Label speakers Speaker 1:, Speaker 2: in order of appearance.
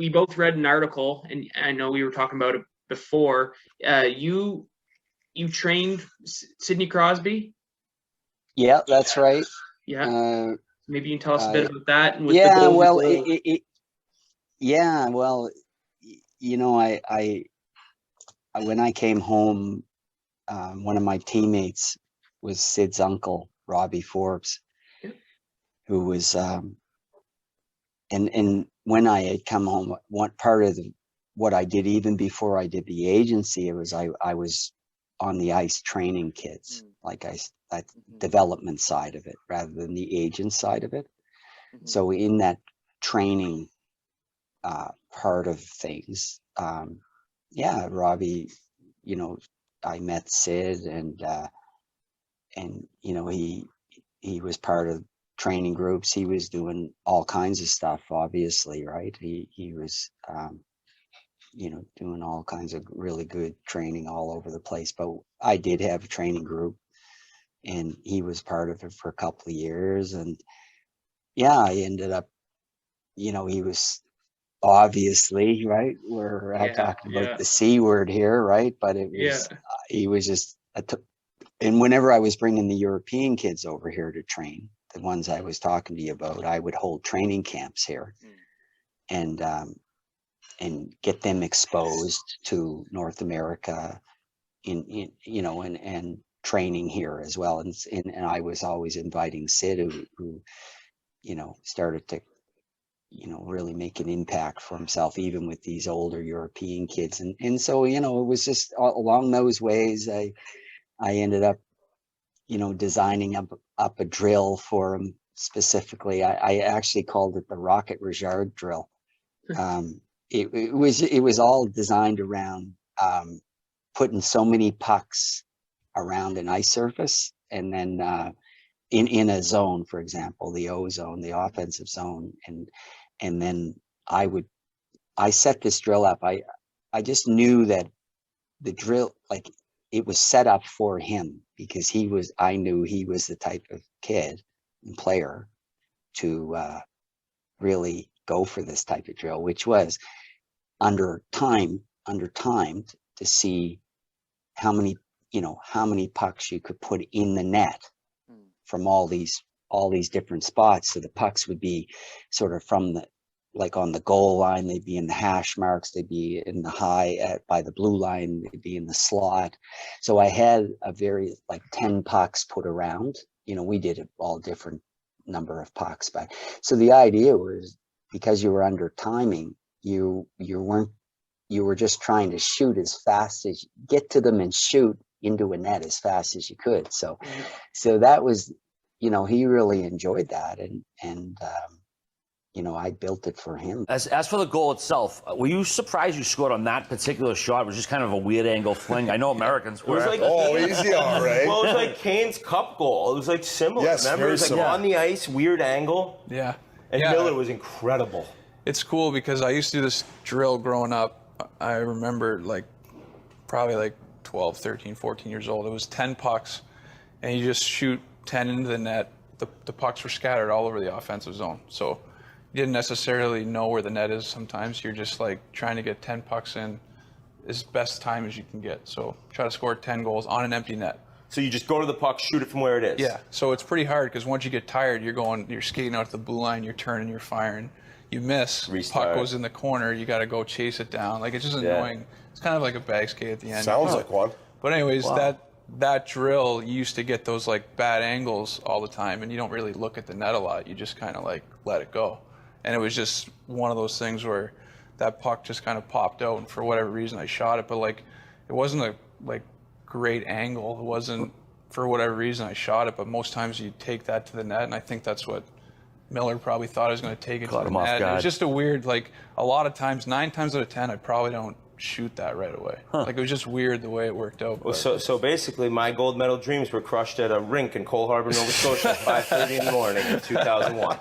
Speaker 1: we both read an article, and I know we were talking about it before. You trained Sidney Crosby?
Speaker 2: Yeah, that's right.
Speaker 1: Yeah. Maybe you can tell us a bit about that. And
Speaker 2: yeah, well, you know, I when I came home, one of my teammates was Sid's uncle, Robbie Forbes, who was, and when I had come home, one part of what I did even before I did the agency, it was I was on the ice training kids, like that development side of it rather than the agent side of it. So in that training part of things, yeah, Robbie, you know, I met Sid, and you know, he was part of training groups. He was doing all kinds of stuff, obviously, right? He was you know, doing all kinds of really good training all over the place. But I did have a training group, and he was part of it for a couple of years. And yeah, I ended up, you know, he was obviously, right, we're talking about the C word here, right? But it was he was just and whenever I was bringing the European kids over here to train, the ones I was talking to you about, I would hold training camps here, and get them exposed to North America in you know, and training here as well. And I was always inviting Sid, who you know, started to, you know, really make an impact for himself, even with these older European kids. And so, you know, it was just along those ways, I ended up, you know, designing up a drill for him specifically. I actually called it the Rocket Richard drill. It was all designed around putting so many pucks around an ice surface, and then in a zone, for example, the O zone, the offensive zone, and then I set this drill up. I just knew that the drill, like, it was set up for him, because I knew he was the type of kid and player to really go for this type of drill, which was under time to see how many pucks you could put in the net from all these different spots. So the pucks would be sort of from the, like, on the goal line, they'd be in the hash marks, they'd be in the by the blue line, they'd be in the slot. So I had a very, like, 10 pucks put around. You know, we did it all different number of pucks, but so the idea was, because you were under timing, you were just trying to shoot as fast as get to them and shoot into a net as fast as you could. So that was, you know, he really enjoyed that, and you know, I built it for him.
Speaker 3: As for the goal itself, were you surprised you scored on that particular shot? It was just kind of a weird angle fling. I know Americans were.
Speaker 4: Like,
Speaker 5: easy, all right.
Speaker 4: Well, it was like Kane's cup goal. It was like similar.
Speaker 5: Yes,
Speaker 4: remember? It was like on the ice, weird angle.
Speaker 6: Yeah.
Speaker 4: And Miller was incredible.
Speaker 6: It's cool because I used to do this drill growing up. I remember, like, probably like 12, 13, 14 years old. It was 10 pucks, and you just shoot 10 into the net. The pucks were scattered all over the offensive zone. So you didn't necessarily know where the net is sometimes. You're just, like, trying to get 10 pucks in as best time as you can get. So try to score 10 goals on an empty net.
Speaker 4: So you just go to the puck, shoot it from where it is.
Speaker 6: Yeah, so it's pretty hard because once you get tired, you're skating out to the blue line, you're turning, you're firing. You miss,
Speaker 4: restart.
Speaker 6: Puck goes in the corner, you got to go chase it down. Like, it's just annoying. It's kind of like a bag skate at the end.
Speaker 5: Sounds like one.
Speaker 6: But anyways, that drill, you used to get those, like, bad angles all the time, and you don't really look at the net a lot. You just kind of, like, let it go. And it was just one of those things where that puck just kind of popped out, and for whatever reason I shot it. But, like, it wasn't a, like, great angle. It wasn't, for whatever reason I shot it, but most times you take that to the net, and I think that's what Miller probably thought I was going to take it to the net. It was just a weird, like, a lot of times, 9 times out of 10, I probably don't shoot that right away. Like, it was just weird the way it worked out.
Speaker 4: Well, so basically, my gold medal dreams were crushed at a rink in Cole Harbour, Nova Scotia at 5:30 in the morning in 2001.